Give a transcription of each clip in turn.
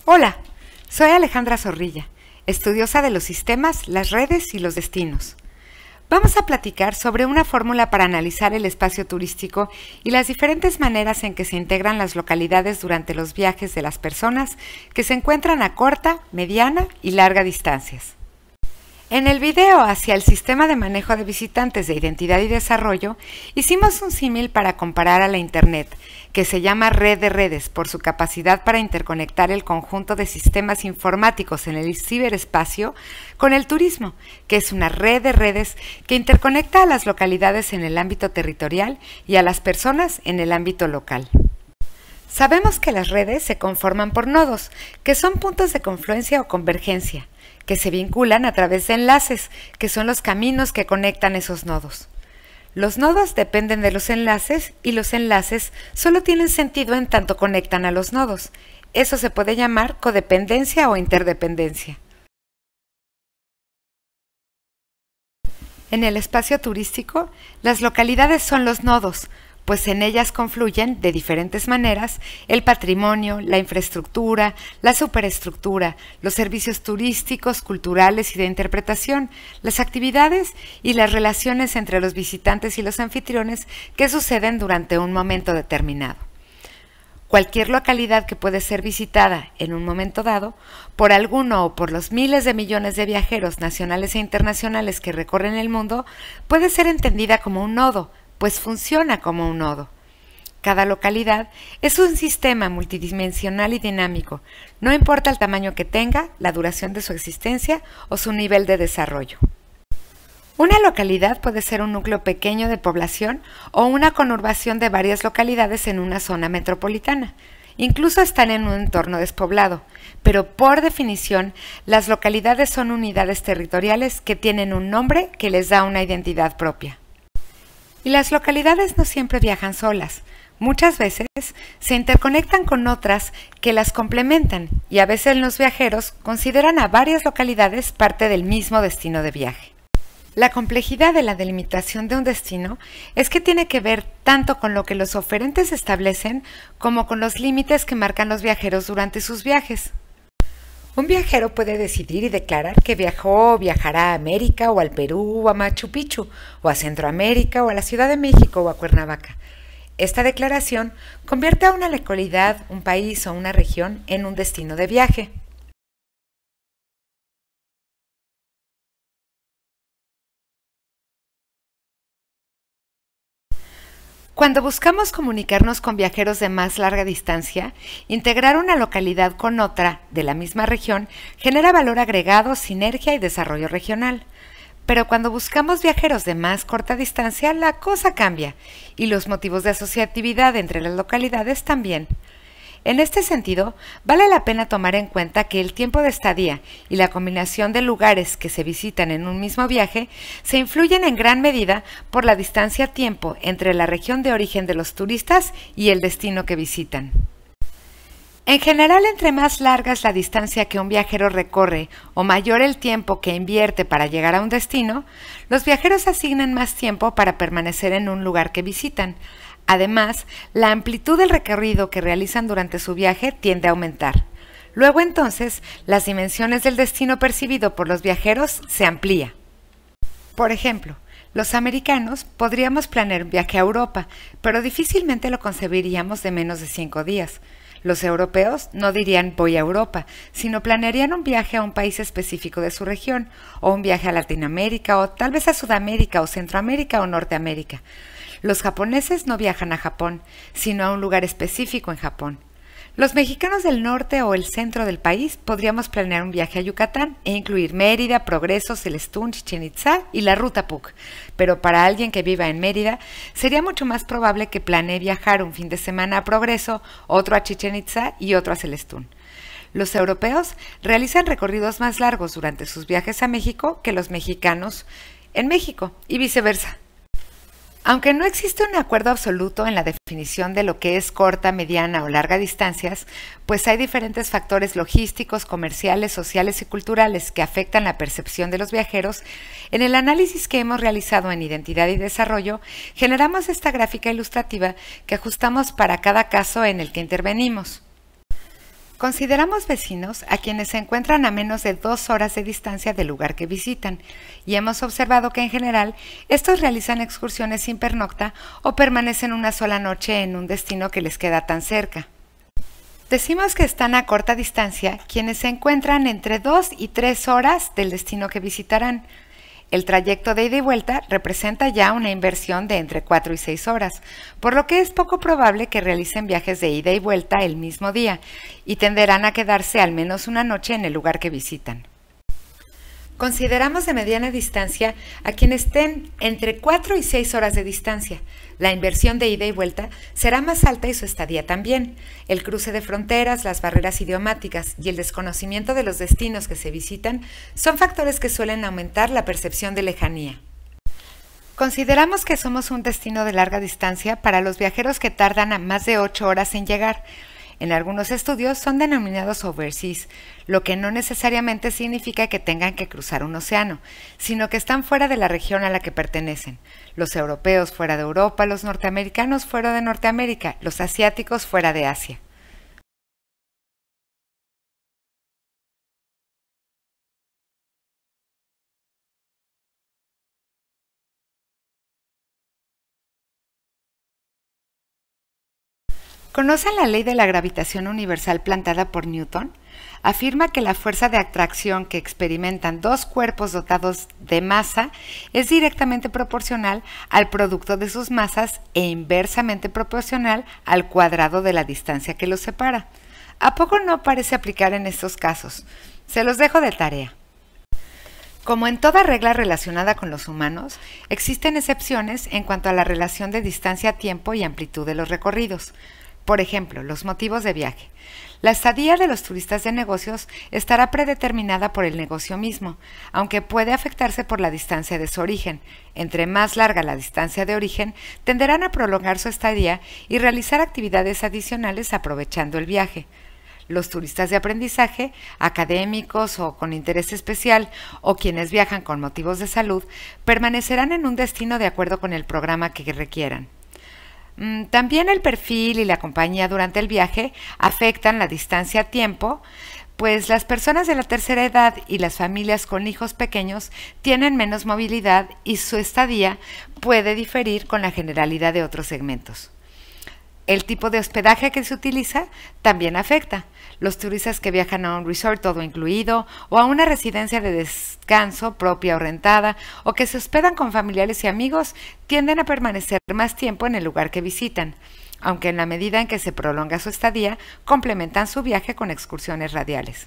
Hola, soy Alejandra Zorrilla, estudiosa de los sistemas, las redes y los destinos. Vamos a platicar sobre una fórmula para analizar el espacio turístico y las diferentes maneras en que se integran las localidades durante los viajes de las personas que se encuentran a corta, mediana y larga distancias. En el video hacia el Sistema de Manejo de Visitantes de Identidad y Desarrollo, hicimos un símil para comparar a la Internet, que se llama red de redes por su capacidad para interconectar el conjunto de sistemas informáticos en el ciberespacio, con el turismo, que es una red de redes que interconecta a las localidades en el ámbito territorial y a las personas en el ámbito local. Sabemos que las redes se conforman por nodos, que son puntos de confluencia o convergencia, que se vinculan a través de enlaces, que son los caminos que conectan esos nodos. Los nodos dependen de los enlaces y los enlaces solo tienen sentido en tanto conectan a los nodos. Eso se puede llamar codependencia o interdependencia. En el espacio turístico, las localidades son los nodos, pues en ellas confluyen, de diferentes maneras, el patrimonio, la infraestructura, la superestructura, los servicios turísticos, culturales y de interpretación, las actividades y las relaciones entre los visitantes y los anfitriones que suceden durante un momento determinado. Cualquier localidad que puede ser visitada en un momento dado por alguno o por los miles de millones de viajeros nacionales e internacionales que recorren el mundo puede ser entendida como un nodo, pues funciona como un nodo. Cada localidad es un sistema multidimensional y dinámico, no importa el tamaño que tenga, la duración de su existencia o su nivel de desarrollo. Una localidad puede ser un núcleo pequeño de población o una conurbación de varias localidades en una zona metropolitana. Incluso están en un entorno despoblado, pero por definición, las localidades son unidades territoriales que tienen un nombre que les da una identidad propia. Y las localidades no siempre viajan solas. Muchas veces se interconectan con otras que las complementan y a veces los viajeros consideran a varias localidades parte del mismo destino de viaje. La complejidad de la delimitación de un destino es que tiene que ver tanto con lo que los oferentes establecen como con los límites que marcan los viajeros durante sus viajes. Un viajero puede decidir y declarar que viajó o viajará a América o al Perú o a Machu Picchu o a Centroamérica o a la Ciudad de México o a Cuernavaca. Esta declaración convierte a una localidad, un país o una región en un destino de viaje. Cuando buscamos comunicarnos con viajeros de más larga distancia, integrar una localidad con otra de la misma región genera valor agregado, sinergia y desarrollo regional. Pero cuando buscamos viajeros de más corta distancia, la cosa cambia y los motivos de asociatividad entre las localidades también. En este sentido, vale la pena tomar en cuenta que el tiempo de estadía y la combinación de lugares que se visitan en un mismo viaje se influyen en gran medida por la distancia-tiempo entre la región de origen de los turistas y el destino que visitan. En general, entre más larga es la distancia que un viajero recorre o mayor el tiempo que invierte para llegar a un destino, los viajeros asignan más tiempo para permanecer en un lugar que visitan. Además, la amplitud del recorrido que realizan durante su viaje tiende a aumentar. Luego entonces, las dimensiones del destino percibido por los viajeros se amplía. Por ejemplo, los americanos podríamos planear un viaje a Europa, pero difícilmente lo concebiríamos de menos de 5 días. Los europeos no dirían voy a Europa, sino planearían un viaje a un país específico de su región, o un viaje a Latinoamérica, o tal vez a Sudamérica, o Centroamérica, o Norteamérica. Los japoneses no viajan a Japón, sino a un lugar específico en Japón. Los mexicanos del norte o el centro del país podríamos planear un viaje a Yucatán e incluir Mérida, Progreso, Celestún, Chichén Itzá y la Ruta Puc. Pero para alguien que viva en Mérida, sería mucho más probable que planee viajar un fin de semana a Progreso, otro a Chichén Itzá y otro a Celestún. Los europeos realizan recorridos más largos durante sus viajes a México que los mexicanos en México y viceversa. Aunque no existe un acuerdo absoluto en la definición de lo que es corta, mediana o larga distancias, pues hay diferentes factores logísticos, comerciales, sociales y culturales que afectan la percepción de los viajeros, en el análisis que hemos realizado en Identidad y Desarrollo, generamos esta gráfica ilustrativa que ajustamos para cada caso en el que intervenimos. Consideramos vecinos a quienes se encuentran a menos de 2 horas de distancia del lugar que visitan y hemos observado que en general estos realizan excursiones sin pernocta o permanecen una sola noche en un destino que les queda tan cerca. Decimos que están a corta distancia quienes se encuentran entre 2 y 3 horas del destino que visitarán. El trayecto de ida y vuelta representa ya una inversión de entre 4 y 6 horas, por lo que es poco probable que realicen viajes de ida y vuelta el mismo día y tenderán a quedarse al menos una noche en el lugar que visitan. Consideramos de mediana distancia a quienes estén entre 4 y 6 horas de distancia. La inversión de ida y vuelta será más alta y su estadía también. El cruce de fronteras, las barreras idiomáticas y el desconocimiento de los destinos que se visitan son factores que suelen aumentar la percepción de lejanía. Consideramos que somos un destino de larga distancia para los viajeros que tardan a más de 8 horas en llegar. En algunos estudios son denominados overseas, lo que no necesariamente significa que tengan que cruzar un océano, sino que están fuera de la región a la que pertenecen. Los europeos fuera de Europa, los norteamericanos fuera de Norteamérica, los asiáticos fuera de Asia. ¿Conocen la ley de la gravitación universal planteada por Newton? Afirma que la fuerza de atracción que experimentan dos cuerpos dotados de masa es directamente proporcional al producto de sus masas e inversamente proporcional al cuadrado de la distancia que los separa. ¿A poco no parece aplicar en estos casos? Se los dejo de tarea. Como en toda regla relacionada con los humanos, existen excepciones en cuanto a la relación de distancia-tiempo y amplitud de los recorridos. Por ejemplo, los motivos de viaje. La estadía de los turistas de negocios estará predeterminada por el negocio mismo, aunque puede afectarse por la distancia de su origen. Entre más larga la distancia de origen, tenderán a prolongar su estadía y realizar actividades adicionales aprovechando el viaje. Los turistas de aprendizaje, académicos o con interés especial, o quienes viajan con motivos de salud, permanecerán en un destino de acuerdo con el programa que requieran. También el perfil y la compañía durante el viaje afectan la distancia-tiempo, pues las personas de la tercera edad y las familias con hijos pequeños tienen menos movilidad y su estadía puede diferir con la generalidad de otros segmentos. El tipo de hospedaje que se utiliza también afecta. Los turistas que viajan a un resort todo incluido o a una residencia de descanso propia o rentada o que se hospedan con familiares y amigos tienden a permanecer más tiempo en el lugar que visitan, aunque en la medida en que se prolonga su estadía complementan su viaje con excursiones radiales.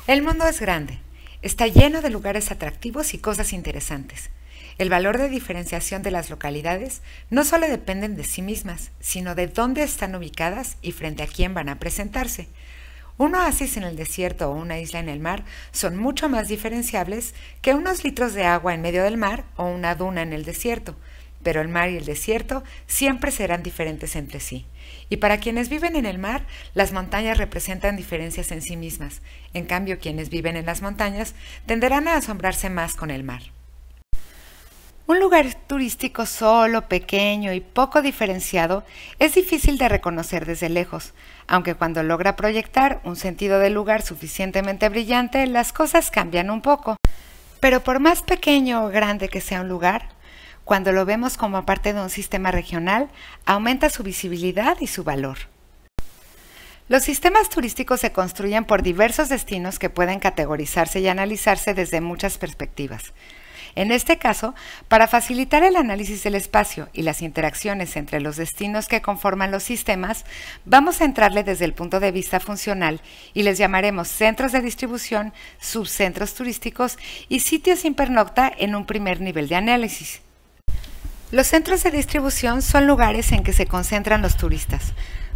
El mundo es grande, está lleno de lugares atractivos y cosas interesantes. El valor de diferenciación de las localidades no solo dependen de sí mismas, sino de dónde están ubicadas y frente a quién van a presentarse. Un oasis en el desierto o una isla en el mar son mucho más diferenciables que unos litros de agua en medio del mar o una duna en el desierto, pero el mar y el desierto siempre serán diferentes entre sí. Y para quienes viven en el mar, las montañas representan diferencias en sí mismas. En cambio, quienes viven en las montañas tenderán a asombrarse más con el mar. Un lugar turístico solo, pequeño y poco diferenciado es difícil de reconocer desde lejos, aunque cuando logra proyectar un sentido del lugar suficientemente brillante, las cosas cambian un poco. Pero por más pequeño o grande que sea un lugar, cuando lo vemos como parte de un sistema regional, aumenta su visibilidad y su valor. Los sistemas turísticos se construyen por diversos destinos que pueden categorizarse y analizarse desde muchas perspectivas. En este caso, para facilitar el análisis del espacio y las interacciones entre los destinos que conforman los sistemas, vamos a entrarle desde el punto de vista funcional y les llamaremos centros de distribución, subcentros turísticos y sitios sin pernocta en un primer nivel de análisis. Los centros de distribución son lugares en que se concentran los turistas.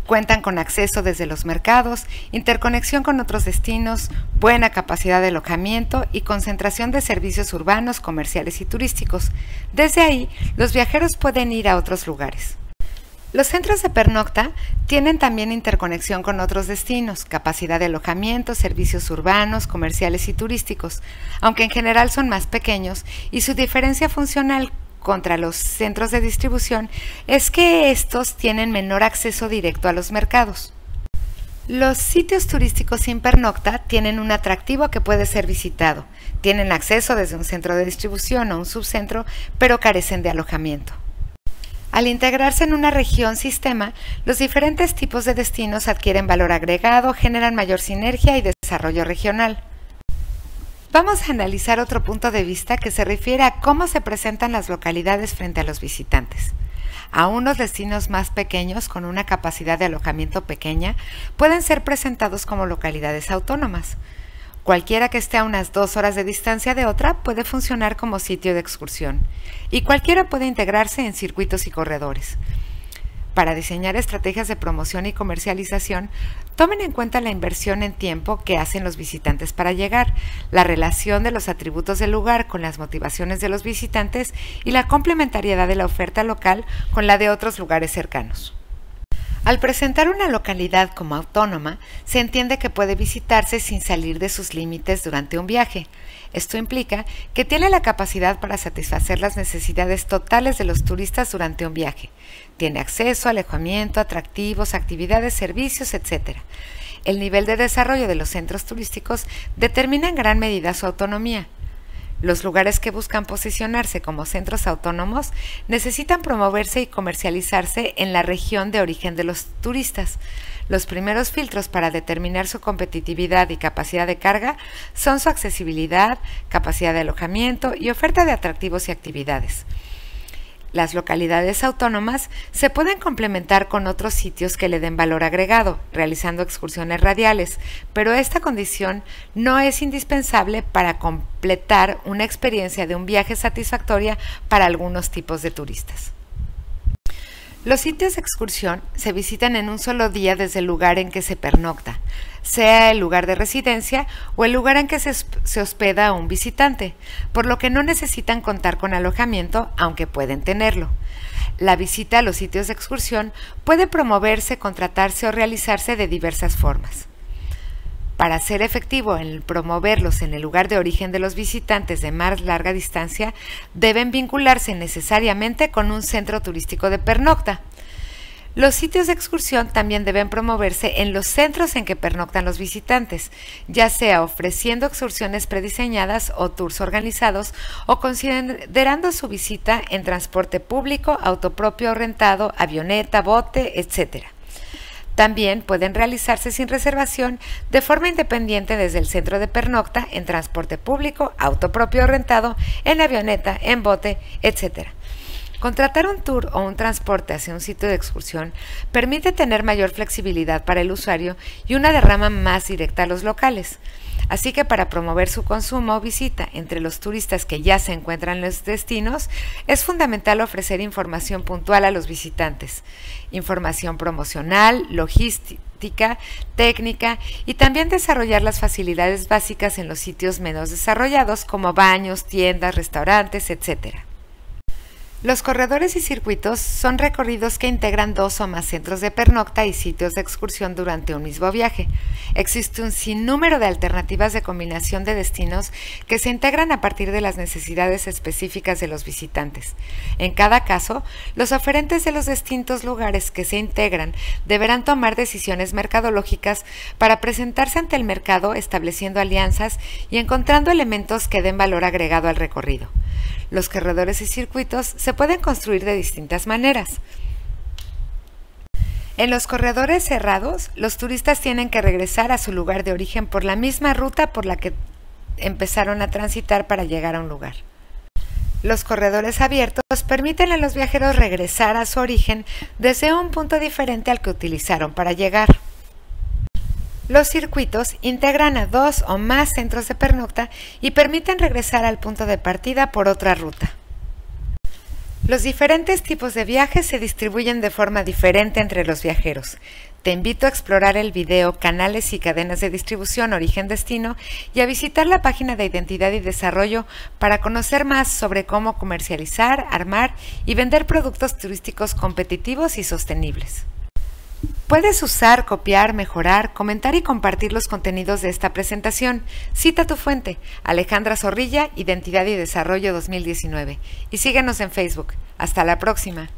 Cuentan con acceso desde los mercados, interconexión con otros destinos, buena capacidad de alojamiento y concentración de servicios urbanos, comerciales y turísticos. Desde ahí, los viajeros pueden ir a otros lugares. Los centros de pernocta tienen también interconexión con otros destinos, capacidad de alojamiento, servicios urbanos, comerciales y turísticos, aunque en general son más pequeños y su diferencia funcional contra los centros de distribución es que estos tienen menor acceso directo a los mercados. Los sitios turísticos sin pernocta tienen un atractivo que puede ser visitado. Tienen acceso desde un centro de distribución o un subcentro, pero carecen de alojamiento. Al integrarse en una región-sistema, los diferentes tipos de destinos adquieren valor agregado, generan mayor sinergia y desarrollo regional. Vamos a analizar otro punto de vista que se refiere a cómo se presentan las localidades frente a los visitantes. Aún los destinos más pequeños, con una capacidad de alojamiento pequeña, pueden ser presentados como localidades autónomas. Cualquiera que esté a unas 2 horas de distancia de otra puede funcionar como sitio de excursión, y cualquiera puede integrarse en circuitos y corredores. Para diseñar estrategias de promoción y comercialización, tomen en cuenta la inversión en tiempo que hacen los visitantes para llegar, la relación de los atributos del lugar con las motivaciones de los visitantes y la complementariedad de la oferta local con la de otros lugares cercanos. Al presentar una localidad como autónoma, se entiende que puede visitarse sin salir de sus límites durante un viaje. Esto implica que tiene la capacidad para satisfacer las necesidades totales de los turistas durante un viaje. Tiene acceso, alojamiento, atractivos, actividades, servicios, etc. El nivel de desarrollo de los centros turísticos determina en gran medida su autonomía. Los lugares que buscan posicionarse como centros autónomos necesitan promoverse y comercializarse en la región de origen de los turistas. Los primeros filtros para determinar su competitividad y capacidad de carga son su accesibilidad, capacidad de alojamiento y oferta de atractivos y actividades. Las localidades autónomas se pueden complementar con otros sitios que le den valor agregado, realizando excursiones radiales, pero esta condición no es indispensable para completar una experiencia de un viaje satisfactoria para algunos tipos de turistas. Los sitios de excursión se visitan en un solo día desde el lugar en que se pernocta, sea el lugar de residencia o el lugar en que se hospeda un visitante, por lo que no necesitan contar con alojamiento, aunque pueden tenerlo. La visita a los sitios de excursión puede promoverse, contratarse o realizarse de diversas formas. Para ser efectivo en promoverlos en el lugar de origen de los visitantes de más larga distancia, deben vincularse necesariamente con un centro turístico de pernocta. Los sitios de excursión también deben promoverse en los centros en que pernoctan los visitantes, ya sea ofreciendo excursiones prediseñadas o tours organizados o considerando su visita en transporte público, auto propio o rentado, avioneta, bote, etc. También pueden realizarse sin reservación de forma independiente desde el centro de pernocta en transporte público, auto propio o rentado, en avioneta, en bote, etc. Contratar un tour o un transporte hacia un sitio de excursión permite tener mayor flexibilidad para el usuario y una derrama más directa a los locales. Así que para promover su consumo o visita entre los turistas que ya se encuentran en los destinos, es fundamental ofrecer información puntual a los visitantes, información promocional, logística, técnica y también desarrollar las facilidades básicas en los sitios menos desarrollados como baños, tiendas, restaurantes, etc. Los corredores y circuitos son recorridos que integran 2 o más centros de pernocta y sitios de excursión durante un mismo viaje. Existe un sinnúmero de alternativas de combinación de destinos que se integran a partir de las necesidades específicas de los visitantes. En cada caso, los oferentes de los distintos lugares que se integran deberán tomar decisiones mercadológicas para presentarse ante el mercado, estableciendo alianzas y encontrando elementos que den valor agregado al recorrido. Los corredores y circuitos se pueden construir de distintas maneras. En los corredores cerrados, los turistas tienen que regresar a su lugar de origen por la misma ruta por la que empezaron a transitar para llegar a un lugar. Los corredores abiertos permiten a los viajeros regresar a su origen desde un punto diferente al que utilizaron para llegar. Los circuitos integran a 2 o más centros de pernocta y permiten regresar al punto de partida por otra ruta. Los diferentes tipos de viajes se distribuyen de forma diferente entre los viajeros. Te invito a explorar el video Canales y cadenas de distribución origen-destino y a visitar la página de Identidad y Desarrollo para conocer más sobre cómo comercializar, armar y vender productos turísticos competitivos y sostenibles. Puedes usar, copiar, mejorar, comentar y compartir los contenidos de esta presentación. Cita tu fuente, Alejandra Zorrilla, Identidad y Desarrollo 2019. Y síguenos en Facebook. Hasta la próxima.